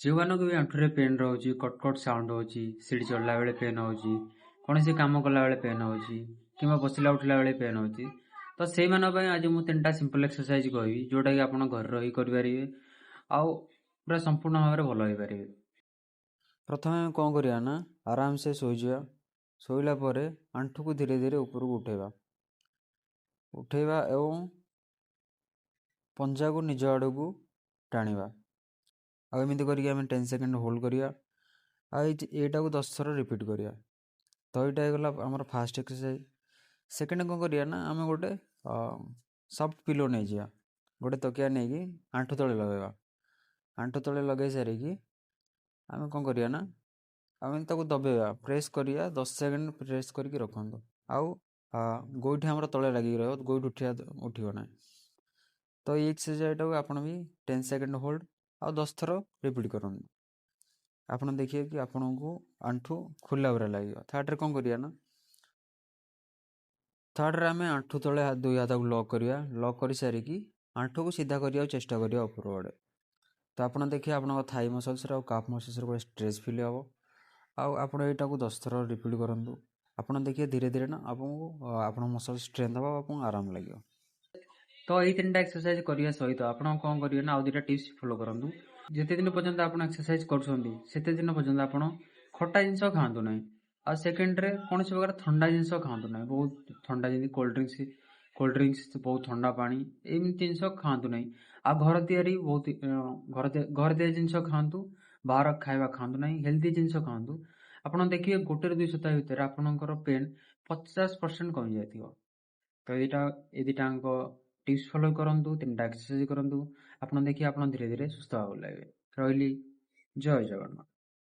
ଯେଉଁମାନଙ୍କୁ ବି ଆଣ୍ଠୁରେ ପେନ୍ ରହୁଛି, କଟ୍ ସାଉଣ୍ଡ ହେଉଛି, ସିଡ଼ି ଚଢ଼ିଲା ବେଳେ ପେନ୍ ହେଉଛି, କୌଣସି କାମ କଲାବେଳେ ପେନ୍ ହେଉଛି କିମ୍ବା ବସିଲା ଉଠିଲା ବେଳେ ପେନ୍ ହେଉଛି, ତ ସେଇମାନଙ୍କ ପାଇଁ ଆଜି ମୁଁ 3ଟା ସିମ୍ପଲ୍ ଏକ୍ସରସାଇଜ୍ କହିବି, ଯେଉଁଟାକି ଆପଣ ଘରେ ରହି କରିପାରିବେ ଆଉ ପୁରା ସମ୍ପୂର୍ଣ୍ଣ ଭାବରେ ଭଲ ହେଇପାରିବେ। ପ୍ରଥମେ ଆମେ କ'ଣ କରିବା ନା ଆରାମସେ ଶୋଇଯିବା। ଶୋଇଲା ପରେ ଆଣ୍ଠୁକୁ ଧୀରେ ଧୀରେ ଉପରକୁ ଉଠେଇବା ଏବଂ ପଞ୍ଜାକୁ ନିଜ ଆଡ଼କୁ ଟାଣିବା। ଆଉ ଏମିତି କରିକି ଆମେ 10 ସେକେଣ୍ଡ ହୋଲ୍ଡ କରିବା। ଆଉ ଏଇଟାକୁ 10 ଥର ରିପିଟ୍ କରିବା। ତ ଏଇଟା ହେଇଗଲା ଆମର ଫାର୍ଷ୍ଟ ଏକ୍ସରସାଇଜ୍। ସେକେଣ୍ଡ କ'ଣ କରିବା ନା ଆମେ ଗୋଟେ ସଫ୍ଟ ପିଲୋ ନେଇଯିବା। ଗୋଟେ ତକିଆ ନେଇକି ଆଣ୍ଠୁ ତଳେ ଲଗାଇବା। ଆଣ୍ଠୁ ତଳେ ଲଗାଇ ସାରିକି ଆମେ କ'ଣ କରିବା ନା ଆମେ ତାକୁ ଦବେଇବା, ପ୍ରେସ୍ କରିବା। 10 ସେକେଣ୍ଡ ପ୍ରେସ୍ କରିକି ରଖନ୍ତୁ। ଆଉ ଗୋଇଠି ଆମର ତଳେ ଲାଗିକି ରହିବ, ଗୋଇଠି ଉଠିବ ନାହିଁ। ତ ଏଇ ଏକ୍ସରସାଇଜ୍ଟାକୁ ଆପଣ ବି 10 ସେକେଣ୍ଡ ହୋଲ୍ଡ ଆଉ 10 ଥର ରିପିଟ୍ କରନ୍ତୁ। ଆପଣ ଦେଖିବେ କି ଆପଣଙ୍କୁ ଆଣ୍ଠୁ ଖୋଲା ଭଳିଆ ଲାଗିବ। ଥାର୍ଡ଼ରେ କ'ଣ କରିବା ନା ଥାର୍ଡ଼ରେ ଆମେ ଆଣ୍ଠୁ ତଳେ ଦୁଇ ହାତକୁ ଲକ୍ କରିବା। ଲକ୍ କରିସାରିକି ଆଣ୍ଠୁକୁ ସିଧା କରିବାକୁ ଚେଷ୍ଟା କରିବା ଉପର ଆଡ଼େ। ତ ଆପଣ ଦେଖିବେ ଆପଣଙ୍କ ଥାଇ ମସଲ୍ସରେ ଆଉ କାଫ୍ ମସଲ୍ସରେ ଗୋଟେ ଷ୍ଟ୍ରେଚ୍ ଫିଲ୍ ହେବ। ଆଉ ଆପଣ ଏଇଟାକୁ 10 ଥର ରିପିଟ୍ କରନ୍ତୁ। ଆପଣ ଦେଖିବେ ଧୀରେ ଧୀରେ ନା ଆପଣଙ୍କୁ ଆପଣଙ୍କ ମସଲ୍ ଷ୍ଟ୍ରେନ୍ଥ ହେବ, ଆପଣଙ୍କୁ ଆରାମ ଲାଗିବ। ତ ଏଇ 3ଟା ଏକ୍ସରସାଇଜ୍ କରିବା ସହିତ ଆପଣ କ'ଣ କରିବେ ନା ଆଉ 2ଟା ଟିପ୍ସ ଫଲୋ କରନ୍ତୁ। ଯେତେ ଦିନ ପର୍ଯ୍ୟନ୍ତ ଆପଣ ଏକ୍ସରସାଇଜ୍ କରୁଛନ୍ତି ସେତେ ଦିନ ପର୍ଯ୍ୟନ୍ତ ଆପଣ ଖଟା ଜିନିଷ ଖାଆନ୍ତୁ ନାହିଁ। ଆଉ ସେକେଣ୍ଡରେ କୌଣସି ପ୍ରକାର ଥଣ୍ଡା ଜିନିଷ ଖାଆନ୍ତୁ ନାହିଁ। ବହୁତ ଥଣ୍ଡା ଯେମିତି କୋଲ୍ଡ ଡ୍ରିଙ୍କସ୍, ବହୁତ ଥଣ୍ଡା ପାଣି, ଏମିତି ଜିନିଷ ଖାଆନ୍ତୁ ନାହିଁ। ଆଉ ଘର ତିଆରି ଘର ତିଆରି ଜିନିଷ ଖାଆନ୍ତୁ। ବାହାର ଖାଇବା ଖାଆନ୍ତୁ ନାହିଁ। ହେଲ୍ଦି ଜିନିଷ ଖାଆନ୍ତୁ। ଆପଣ ଦେଖିବେ 1ରୁ 2 ସପ୍ତାହ ଭିତରେ ଆପଣଙ୍କର ପେନ୍ 50% କମିଯାଇଥିବ। ତ ଏ ଦିଟାଙ୍କ ଟିପ୍ସ ଫଲୋ କରନ୍ତୁ, 3ଟା ଏକ୍ସରସାଇଜ୍ କରନ୍ତୁ। ଆପଣ ଦେଖିବେ ଆପଣ ଧୀରେ ଧୀରେ ସୁସ୍ଥ ହେବାକୁ ଲାଗିବେ। ରହିଲି, ଜୟ ଜଗନ୍ନାଥ।